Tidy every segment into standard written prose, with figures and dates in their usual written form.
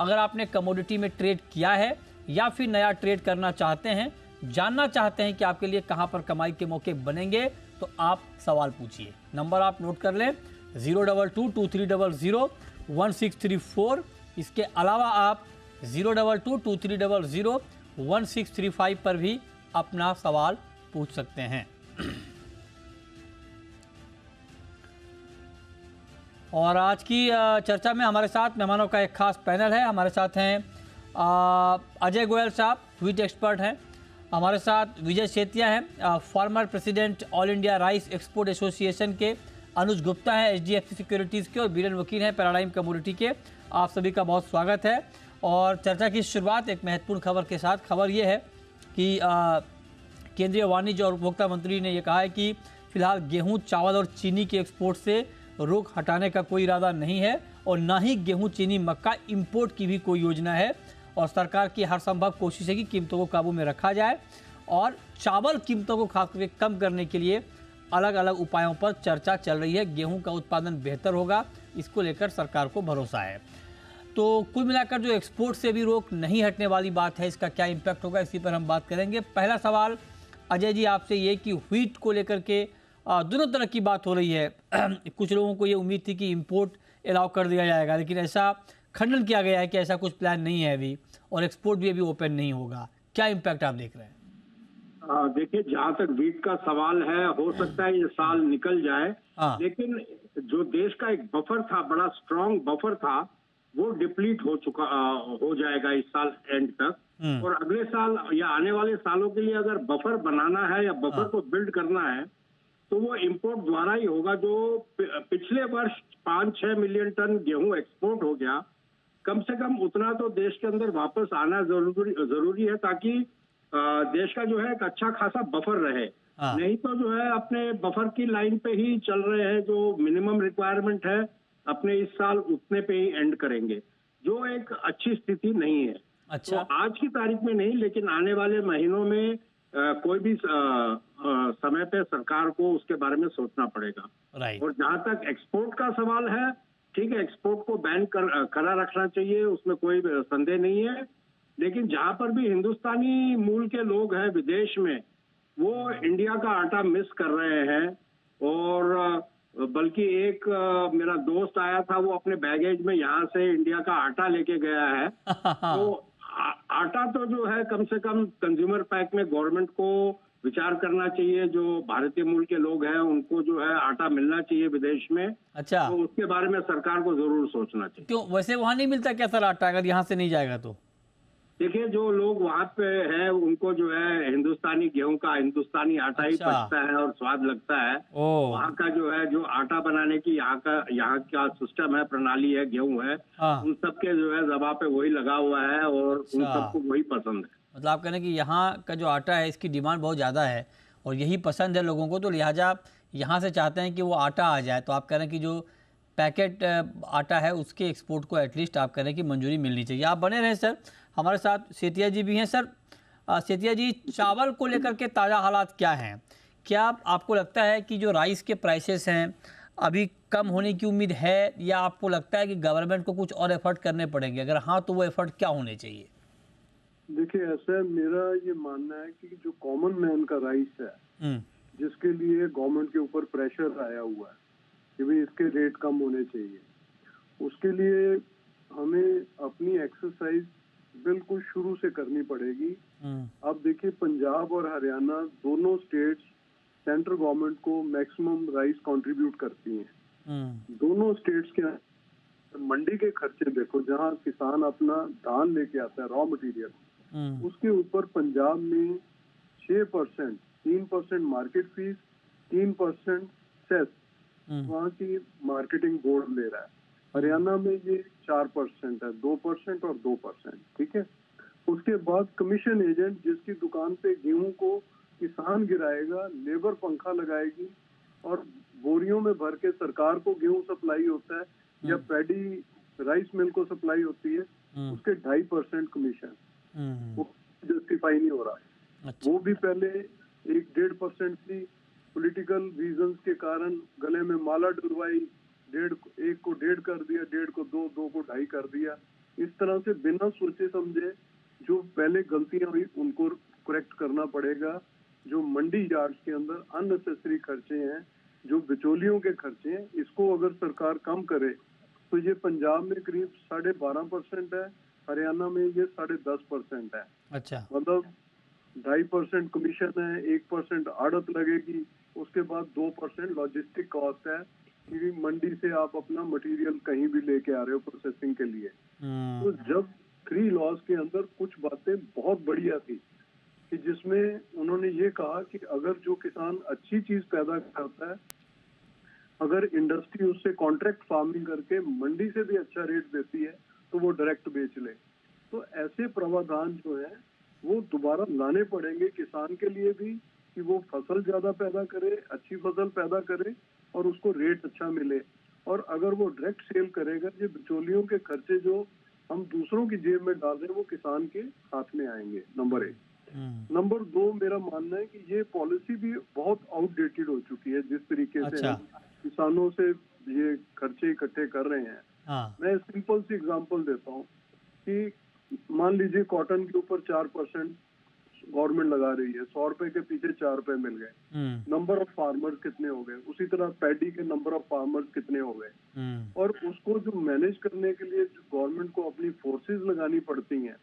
अगर आपने कमोडिटी में ट्रेड किया है या फिर नया ट्रेड करना चाहते हैं, जानना चाहते हैं कि आपके लिए कहां पर कमाई के मौके बनेंगे, तो आप सवाल पूछिए। नंबर आप नोट कर लें 02223001634। इसके अलावा आप 02223001635 पर भी अपना सवाल पूछ सकते हैं। और आज की चर्चा में हमारे साथ मेहमानों का एक खास पैनल है। हमारे साथ हैं अजय गोयल साहब, व्हीट एक्सपर्ट हैं। हमारे साथ विजय सेतिया हैं, former president all India rice export association के। अनुज गुप्ता हैं, HDFC सिक्योरिटीज़ के। और बीरेन वकील हैं, पैराडाइम कमोडिटी के। आप सभी का बहुत स्वागत है। और चर्चा की शुरुआत एक महत्वपूर्ण खबर के साथ। खबर ये है कि केंद्रीय वाणिज्य और उपभोक्ता मंत्री ने यह कहा है कि फिलहाल गेहूं, चावल और चीनी के एक्सपोर्ट से रोक हटाने का कोई इरादा नहीं है और ना ही गेहूं, चीनी, मक्का इंपोर्ट की भी कोई योजना है। और सरकार की हर संभव कोशिश है कि कीमतों को काबू में रखा जाए। और चावल कीमतों को खास करके कम करने के लिए अलग अलग उपायों पर चर्चा चल रही है। गेहूं का उत्पादन बेहतर होगा, इसको लेकर सरकार को भरोसा है। तो कुल मिलाकर जो एक्सपोर्ट से भी रोक नहीं हटने वाली बात है, इसका क्या इम्पैक्ट होगा, इसी पर हम बात करेंगे। पहला सवाल अजय जी आपसे ये कि व्हीट को लेकर के दोनों तरह की बात हो रही है। कुछ लोगों को ये उम्मीद थी कि इंपोर्ट अलाउ कर दिया जाएगा, लेकिन ऐसा खंडन किया गया है कि ऐसा कुछ प्लान नहीं है अभी, और एक्सपोर्ट भी अभी ओपन नहीं होगा। क्या इम्पैक्ट आप देख रहे हैं? देखिए, जहाँ तक व्हीट का सवाल है, हो सकता है ये साल निकल जाए, लेकिन जो देश का एक बफर था, बड़ा स्ट्रांग बफर था, वो डिप्लीट हो जाएगा इस साल एंड तक। और अगले साल या आने वाले सालों के लिए अगर बफर बनाना है या बफर को बिल्ड करना है, तो वो इंपोर्ट द्वारा ही होगा। जो पिछले वर्ष 5-6 मिलियन टन गेहूं एक्सपोर्ट हो गया, कम से कम उतना तो देश के अंदर वापस आना जरूरी है, ताकि देश का जो है एक अच्छा खासा बफर रहे। नहीं तो जो है अपने बफर की लाइन पे ही चल रहे हैं। जो मिनिमम रिक्वायरमेंट है अपने इस साल उतने पे ही एंड करेंगे, जो एक अच्छी स्थिति नहीं है। अच्छा। तो आज की तारीख में नहीं, लेकिन आने वाले महीनों में कोई भी समय पे सरकार को उसके बारे में सोचना पड़ेगा। और जहां तक एक्सपोर्ट का सवाल है, ठीक है, एक्सपोर्ट को बैन करा रखना चाहिए, उसमें कोई संदेह नहीं है। लेकिन जहां पर भी हिंदुस्तानी मूल के लोग हैं विदेश में, वो इंडिया का आटा मिस कर रहे हैं। और बल्कि एक मेरा दोस्त आया था, वो अपने बैगेज में यहाँ से इंडिया का आटा लेके गया है। तो आटा तो जो है कम से कम कंज्यूमर पैक में गवर्नमेंट को विचार करना चाहिए। जो भारतीय मूल के लोग हैं उनको जो है आटा मिलना चाहिए विदेश में। अच्छा। तो उसके बारे में सरकार को जरूर सोचना चाहिए। क्यों, वैसे वहाँ नहीं मिलता क्या सर आटा, अगर यहाँ से नहीं जाएगा तो? देखिए, जो लोग वहाँ पे हैं उनको जो है हिंदुस्तानी गेहूं का, हिंदुस्तानी आटा ही पचता है और स्वाद लगता है। वहाँ का जो है, जो आटा बनाने की यहाँ का सिस्टम है, प्रणाली है, गेहूं है, उन सबके जो है दबा पे वही लगा हुआ है और उन सबको वही पसंद है। मतलब आप कह रहे हैं कि यहाँ का जो आटा है इसकी डिमांड बहुत ज़्यादा है और यही पसंद है लोगों को, तो लिहाजा यहाँ से चाहते हैं कि वो आटा आ जाए। तो आप कह रहे हैं कि जो पैकेट आटा है उसके एक्सपोर्ट को एटलीस्ट आप कह रहे हैं कि मंजूरी मिलनी चाहिए। आप बने रहें सर। हमारे साथ सेतिया जी भी हैं। सर सेतिया जी, चावल को लेकर के ताज़ा हालात क्या हैं? क्या आपको लगता है कि जो राइस के प्राइसेस हैं अभी कम होने की उम्मीद है, या आपको लगता है कि गवर्नमेंट को कुछ और एफर्ट करने पड़ेंगे? अगर हाँ, तो वो एफर्ट क्या होने चाहिए? देखिए, ऐसा मेरा ये मानना है कि जो कॉमन मैन का राइस है, जिसके लिए गवर्नमेंट के ऊपर प्रेशर आया हुआ है कि भाई इसके रेट कम होने चाहिए, उसके लिए हमें अपनी एक्सरसाइज बिल्कुल शुरू से करनी पड़ेगी। अब देखिए, पंजाब और हरियाणा दोनों स्टेट्स सेंट्रल गवर्नमेंट को मैक्सिमम राइस कंट्रीब्यूट करती हैं। दोनों स्टेट्स के मंडी के खर्चे देखो, जहां किसान अपना धान लेके आता है, रॉ मटेरियल, उसके ऊपर पंजाब में 6%, 3% मार्केट फीस, 3% सेस वहाँ की मार्केटिंग बोर्ड ले रहा है। हरियाणा में ये 4% है, 2% और 2%, ठीक है। उसके बाद कमीशन एजेंट जिसकी दुकान पे गेहूं को किसान गिराएगा, लेबर पंखा लगाएगी और बोरियों में भर के सरकार को गेहूं सप्लाई होता है या पैडी राइस मिल को सप्लाई होती है, उसके 2.5% कमीशन, वो जस्टिफाई नहीं हो रहा है। अच्छा। वो भी पहले 1-1.5% थी, पॉलिटिकल रीजंस के कारण गले में माला डुलवाई, 1 को 1.5 कर दिया, 1.5 को 2, 2 को 2.5 कर दिया, इस तरह से बिना सोचे समझे जो पहले गलतियां हुई उनको करेक्ट करना पड़ेगा। जो मंडी यार्ड्स के अंदर अननेसेसरी खर्चे हैं, जो बिचौलियों के खर्चे हैं, इसको अगर सरकार कम करे तो ये पंजाब में करीब 12.5% है, हरियाणा में ये 10.5% है। अच्छा, मतलब 2.5% कमीशन है, 1% आड़त लगेगी, उसके बाद 2% लॉजिस्टिक कॉस्ट है, क्योंकि मंडी से आप अपना मटेरियल कहीं भी लेके आ रहे हो प्रोसेसिंग के लिए। तो जब 3 लॉज के अंदर कुछ बातें बहुत बढ़िया थी कि जिसमें उन्होंने ये कहा कि अगर जो किसान अच्छी चीज पैदा करता है, अगर इंडस्ट्री उससे कॉन्ट्रैक्ट फार्मिंग करके मंडी से भी अच्छा रेट देती है तो वो डायरेक्ट बेच ले। तो ऐसे प्रावधान जो है वो दोबारा लाने पड़ेंगे किसान के लिए भी कि वो फसल ज्यादा पैदा करे, अच्छी फसल पैदा करे और उसको रेट अच्छा मिले। और अगर वो डायरेक्ट सेल करेगा, ये बिचौलियों के खर्चे जो हम दूसरों की जेब में डाल रहे हैं वो किसान के हाथ में आएंगे। नंबर 1। नंबर 2, मेरा मानना है कि ये पॉलिसी भी बहुत आउटडेटेड हो चुकी है। जिस तरीके से हम किसानों से ये खर्चे इकट्ठे कर रहे हैं। मैं सिंपल सी एग्जांपल देता हूँ कि मान लीजिए कॉटन के ऊपर 4% गवर्नमेंट लगा रही है, 100 रुपए के पीछे 4 रुपए मिल गए। नंबर ऑफ फार्मर्स कितने हो गए? उसी तरह पैडी के नंबर ऑफ फार्मर्स कितने हो गए? और उसको जो मैनेज करने के लिए गवर्नमेंट को अपनी फोर्सेस लगानी पड़ती हैं,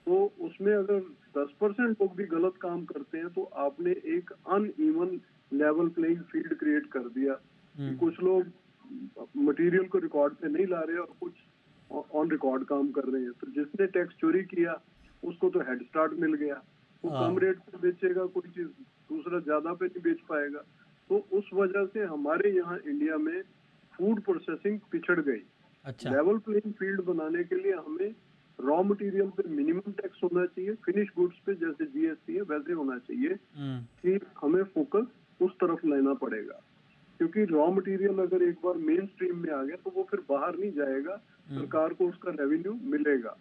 तो उसमें अगर 10% लोग भी गलत काम करते हैं तो आपने एक uneven level playing field create कर दिया कि कुछ लोग मटेरियल को रिकॉर्ड पे नहीं ला रहे और कुछ ऑन रिकॉर्ड काम कर रहे हैं। तो जिसने टैक्स चोरी किया उसको तो हेड स्टार्ट मिल गया, वो कम रेट पे बेचेगा कोई चीज, दूसरा ज्यादा पे नहीं बेच पाएगा। तो उस वजह से हमारे यहाँ इंडिया में फूड प्रोसेसिंग पिछड़ गई। लेवल प्लेइंग फील्ड बनाने के लिए हमें रॉ मटेरियल पे मिनिमम टैक्स होना चाहिए, फिनिश गुड्स पे जैसे जीएसटी है वैसे होना चाहिए कि हमें फोकस उस तरफ लेना पड़ेगा। क्योंकि रॉ मटेरियल अगर एक बार मेन स्ट्रीम में आ गया तो वो फिर बाहर नहीं जाएगा, सरकार को उसका रेवेन्यू मिलेगा।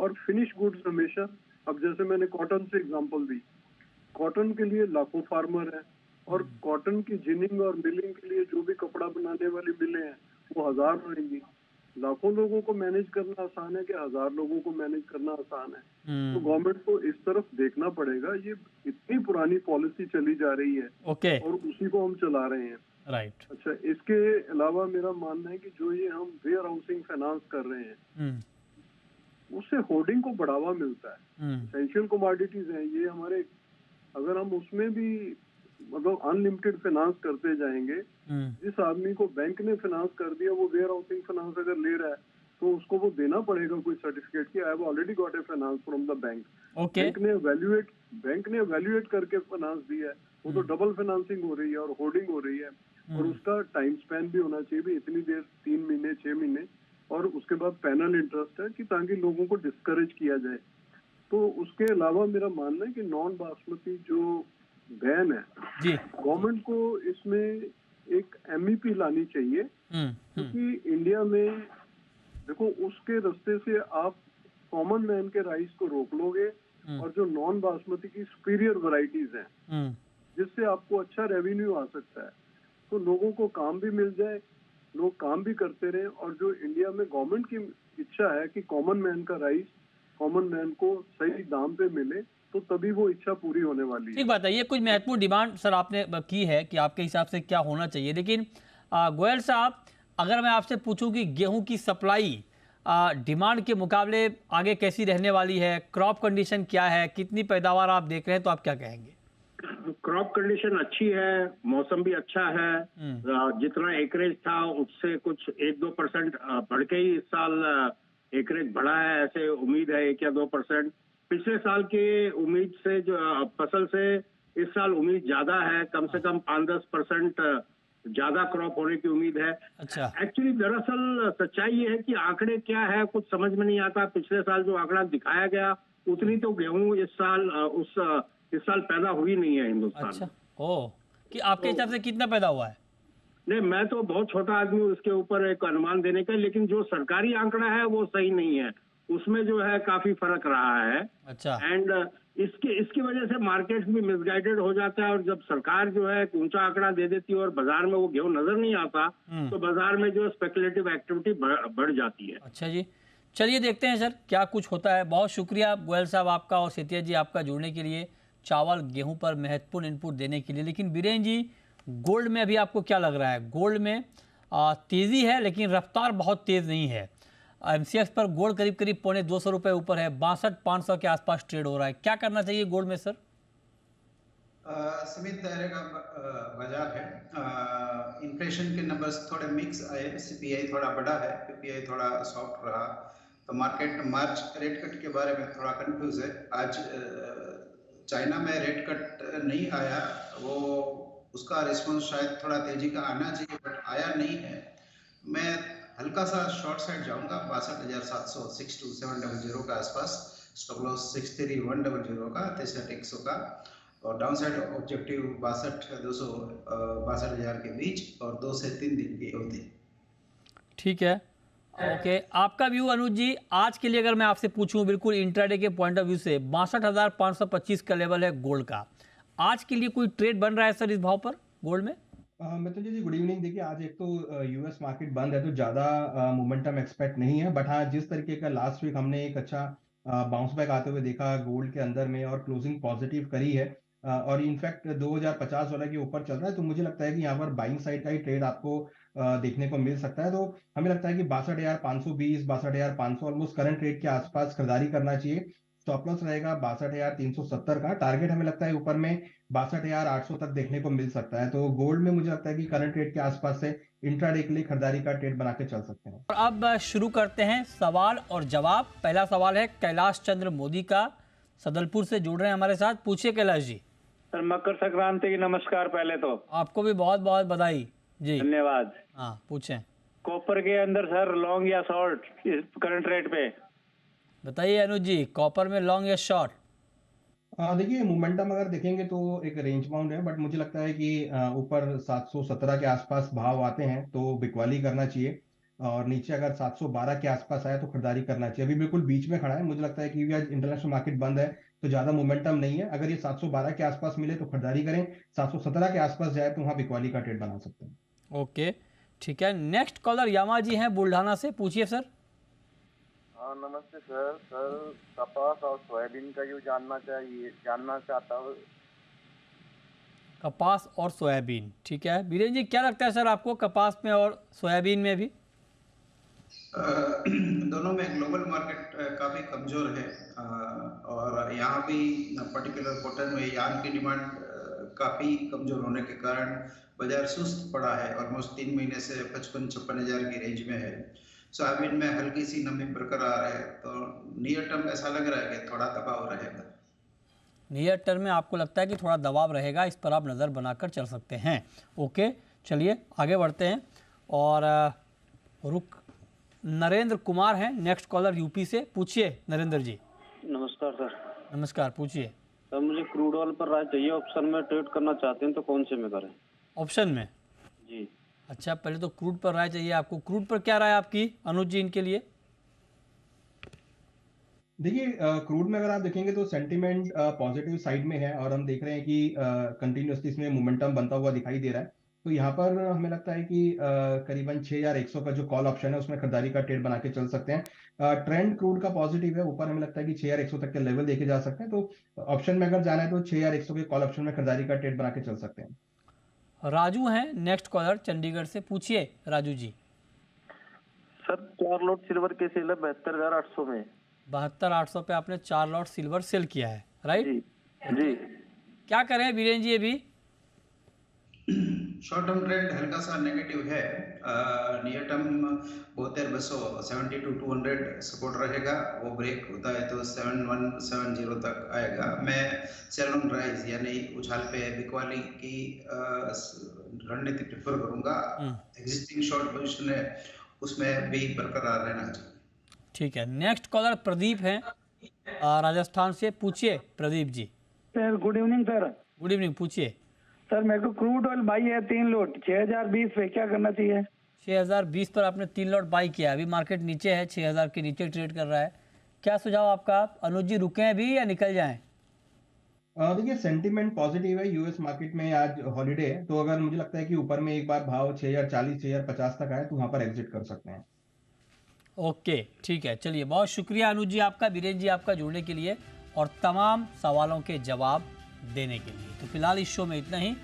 और फिनिश गुड्स हमेशा, अब जैसे मैंने कॉटन से एग्जांपल दी, कॉटन के लिए लाखों फार्मर हैं और कॉटन की जिनिंग और मिलिंग के लिए जो भी कपड़ा बनाने वाली मिलें हैं वो 1000 रहेंगी। लाखों लोगों को मैनेज करना आसान है कि 1000 लोगों को मैनेज करना आसान है? तो गवर्नमेंट को इस तरफ देखना पड़ेगा। ये इतनी पुरानी पॉलिसी चली जा रही है और उसी को हम चला रहे हैं। अच्छा, इसके अलावा मेरा मानना है कि जो ये हम वेयर हाउसिंग फाइनेंस कर रहे हैं उससे होर्डिंग को बढ़ावा मिलता है। एसेंशियल कमोडिटीज हैं ये हमारे, अगर हम उसमें भी मतलब अनलिमिटेड फाइनेंस करते जाएंगे, जिस आदमी को बैंक ने फाइनेंस कर दिया वो वेयर हाउसिंग फाइनेंस अगर ले रहा है तो उसको वो देना पड़ेगा कोई सर्टिफिकेट कि I have already got a finance from the bank. Bank ने एवेल्युएट करके फाइनेंस दिया है, वो तो डबल फाइनेंसिंग हो रही है और होर्डिंग हो रही है। और उसका टाइम स्पैन भी होना चाहिए भी इतनी देर, 3 महीने 6 महीने, और उसके बाद पैनल इंटरेस्ट है कि ताकि लोगों को डिस्करेज किया जाए। तो उसके अलावा मेरा मानना है कि नॉन बासमती जो बैन है, गवर्नमेंट को इसमें एक एमईपी लानी चाहिए। क्योंकि इंडिया में देखो उसके रास्ते से आप कॉमन मैन के राइस को रोक लोगे और जो नॉन बासमती की सुपीरियर वैरायटीज हैं जिससे आपको अच्छा रेवेन्यू आ सकता है, तो लोगों को काम भी मिल जाए, लोग काम भी करते रहे। और जो इंडिया में गवर्नमेंट की इच्छा है कि कॉमन मैन का राइस कॉमन मैन को सही दाम पे मिले, तो तभी वो इच्छा पूरी होने वाली है। ठीक बात है, ये कुछ महत्वपूर्ण डिमांड सर आपने की है कि आपके हिसाब से क्या होना चाहिए। लेकिन गोयल साहब, अगर मैं आपसे पूछूं कि गेहूं की सप्लाई डिमांड के मुकाबले आगे कैसी रहने वाली है, क्रॉप कंडीशन क्या है, कितनी पैदावार आप देख रहे हैं, तो आप क्या कहेंगे? क्रॉप कंडीशन अच्छी है, मौसम भी अच्छा है। जितना एकरेज था उससे कुछ 1-2% बढ़ के ही इस साल एकरेज बढ़ा है, ऐसे उम्मीद है 1 या 2%। पिछले साल के उम्मीद से जो फसल से इस साल उम्मीद ज्यादा है, कम से कम 5-10% ज्यादा क्रॉप होने की उम्मीद है। अच्छा, एक्चुअली दरअसल सच्चाई ये है कि आंकड़े क्या है कुछ समझ में नहीं आता। पिछले साल जो आंकड़ा दिखाया गया उतनी तो गेहूं इस साल पैदा हुई नहीं है हिंदुस्तान। अच्छा, कि आपके हिसाब से कितना पैदा हुआ है? नहीं, मैं तो बहुत छोटा आदमी हूँ इसके ऊपर एक अनुमान देने का, लेकिन जो सरकारी आंकड़ा है वो सही नहीं है, उसमें जो है काफी फर्क रहा है। अच्छा, एंड इसकी वजह से मार्केट भी मिसगाइडेड हो जाता है। और जब सरकार जो है ऊंचा आंकड़ा दे देती है और बाजार में वो गेहूं नजर नहीं आता, तो बाजार में जो स्पेकुलेटिव एक्टिविटी बढ़ जाती है। अच्छा जी, चलिए देखते हैं सर क्या कुछ होता है। बहुत शुक्रिया गोयल साहब आपका और सेठिया जी आपका जुड़ने के लिए, चावल गेहूं पर महत्वपूर्ण इनपुट देने के लिए। लेकिन बीरेन जी, गोल्ड में अभी आपको क्या लग रहा है? गोल्ड में तेज़ी है लेकिन रफ्तार बहुत तेज़ नहीं है। एमसीएक्स पर गोल्ड करीब करीब ₹250 ऊपर है, 62,500 के आसपास ट्रेड हो रहा है। क्या करना चाहिए गोल्ड में सर? सीमित दायरे का बाजार है। इन्फ्लेशन के नंबर्स थोड़े मिक्स आए, सीपीआई थोड़ा बड़ा है, पीपीआई थोड़ा सॉफ्ट रहा, तो मार्केट मार्च रेट कट के बारे में थोड़ा कंफ्यूज है। आज चाइना में रेट कट नहीं आया, वो उसका रिस्पॉन्स शायद थोड़ा तेजी का आना चाहिए बट आया नहीं है। मैं हल्का सा शॉर्ट साइड जाऊंगा 62,700 62700 के आसपास, स्टॉप लॉस 63,100 का, 63,100 का, और डाउन साइड ऑब्जेक्टिव 62,200 62,000 के बीच और 2 से 3 दिन की अवधि। ठीक है, ओके। आपका व्यू अनुज जी, आज के लिए अगर मैं आपसे पूछूं बिल्कुल इंट्राडे के पॉइंट ऑफ व्यू से, 62,525 का लेवल है गोल्ड का, आज के लिए कोई ट्रेड बन रहा है सर इस भाव पर गोल्ड में? मित्र जी गुड इवनिंग। देखिए आज एक तो यूएस मार्केट बंद है तो ज़्यादा मोमेंटम एक्सपेक्ट नहीं है, बट हाँ जिस तरीके का लास्ट वीक हमने एक अच्छा बाउंस बैक आते हुए देखा गोल्ड के अंदर में और क्लोजिंग पॉजिटिव करी है और इनफैक्ट 2050 वाला के ऊपर चल रहा है, तो मुझे लगता है कि यहाँ पर बाइंग साइड का ही ट्रेड आपको देखने को मिल सकता है। तो हमें लगता है कि 62,520 62,500 ऑलमोस्ट करंट रेट के आसपास खरीदारी करना चाहिए। स्टॉप लॉस रहेगा 62,370 का, टारगेट हमें लगता है ऊपर में 62,800 तक देखने को मिल सकता है। तो गोल्ड में मुझे लगता है कि करंट रेट के आसपास से इंट्राडे के लिए खरीदारी का ट्रेड बना के चल सकते हैं। और अब शुरू करते हैं सवाल और जवाब। पहला सवाल है कैलाश चंद्र मोदी का, सदलपुर से जुड़ रहे हैं हमारे साथ। पूछिए कैलाश जी। सर मकर संक्रांति की नमस्कार। पहले तो आपको भी बहुत बहुत बधाई जी। धन्यवाद। हाँ पूछें। कॉपर के अंदर सर लॉन्ग या शॉर्ट इस करंट रेट पे? बताइए अनुज जी, कॉपर में लॉन्ग या शॉर्ट? देखिए मोमेंटम अगर देखेंगे तो एक रेंज बाउंड है, बट मुझे लगता है कि ऊपर 717 के आसपास भाव आते हैं तो बिकवाली करना चाहिए, और नीचे अगर 712 के आसपास आए तो खरीदारी करना चाहिए। अभी बिल्कुल बीच में खड़ा है, मुझे लगता है कि आज इंटरनेशनल मार्केट बंद है तो ज्यादा मोमेंटम नहीं है। अगर ये 712 के आसपास मिले तो खरीदारी करें, 717 के आसपास जाए तो वहां बिकवाली का ट्रेड बना सकते हैं। ओके ठीक है। नेक्स्ट कॉलर यामा जी हैं बुल्ढाना से। पूछिए सर। हाँ नमस्ते सर। सर कपास और सोयाबीन का यू जानना चाहता हूँ। कपास और सोयाबीन, ठीक है। बीरेन जी क्या लगता है सर आपको कपास में और सोयाबीन में भी? दोनों में ग्लोबल मार्केट काफ़ी कमज़ोर है और यहाँ भी पर्टिकुलर कॉटन में यार्न की डिमांड काफ़ी कमज़ोर होने के कारण बाजार सुस्त पड़ा है। ऑलमोस्ट 3 महीने से 55-56 हज़ार की रेंज में है। सोयाबीन में हल्की सी नमी बरकरार है, तो नियर टर्म ऐसा लग रहा है कि थोड़ा दबाव रहेगा। नियर टर्म में आपको लगता है कि थोड़ा दबाव रहेगा, इस पर आप नज़र बनाकर चल सकते हैं। ओके चलिए आगे बढ़ते हैं। और नरेंद्र कुमार हैं नेक्स्ट कॉलर यूपी से। पूछिए नरेंद्र जी। नमस्कार सर। नमस्कार, पूछिए। सर मुझे क्रूड ऑयल पर राय चाहिए, ऑप्शन में ट्रेड करना चाहते हैं तो कौन से में करें? ऑप्शन में? जी। अच्छा पहले तो क्रूड पर राय चाहिए आपको। क्रूड पर क्या राय आपकी अनुज जी इनके लिए? देखिए क्रूड में अगर आप देखेंगे तो सेंटीमेंट पॉजिटिव साइड में है और हम देख रहे हैं कि कंटिन्यूसली इसमें मोमेंटम बनता हुआ दिखाई दे रहा है। तो यहाँ पर हमें लगता है कि करीबन 6,100 का जो कॉल ऑप्शन है उसमें खरीदारी का ट्रेड बना के चल सकते हैं। ट्रेंड क्रूड का पॉजिटिव है, ऊपर हमें लगता है कि 6,100 तक के लेवल देखे जा सकते हैं। तो ऑप्शन में अगर जाना है तो 6,100 के कॉल ऑप्शन में खरीदारी का ट्रेड बना के चल सकते हैं। राजू हैं नेक्स्ट कॉलर चंडीगढ़ से। पूछिए Raju ji. Sir 4 lot silver के सेल है 72,800 में। 72,800 पे आपने 4 लॉट सिल्वर सेल किया है, राइट? जी जी। क्या करें बीरेन जी अभी? शॉर्ट टर्म ट्रेंड हल्का सा नेगेटिव है। नियर टर्म 72,200 सपोर्ट रहेगा, वो ब्रेक होता है तो 7170 तक आएगा। मैं सेल ऑन राइज यानी उछाल पे बिकवाली की रणनीति प्रेफर करूंगा। एग्जिस्टिंग शॉर्ट पोजीशन है उसमें भी बरकरार रहना चाहिए। ठीक है। नेक्स्ट कॉलर प्रदीप हैं राजस्थान से। पूछिए Pradeep ji. Sir good evening sir. Good evening, पूछिए। सर मेरे को क्रूड ऑयल बाई है 3 लॉट 6,020 पे, क्या करना चाहिए? 6,020 पर आपने 3 लॉट बाई किया। अभी मार्केट नीचे है, 6,000 के नीचे ट्रेड कर रहा है। क्या सुझाव आपका? अनुज जी रुकें अभी या निकल जाएं? देखिए सेंटीमेंट पॉजिटिव है, यूएस मार्केट में आज हॉलीडे है, तो अगर मुझे लगता है कि ऊपर में एक बार भाव 6,040 6,050 तक आए तो वहां पर एग्जिट कर सकते हैं। ओके, ठीक है, चलिए, बहुत शुक्रिया अनुज जी आपका, बीरेन जी आपका जुड़ने के लिए और तमाम सवालों के जवाब देने के लिए। तो फिलहाल इस शो में इतना ही।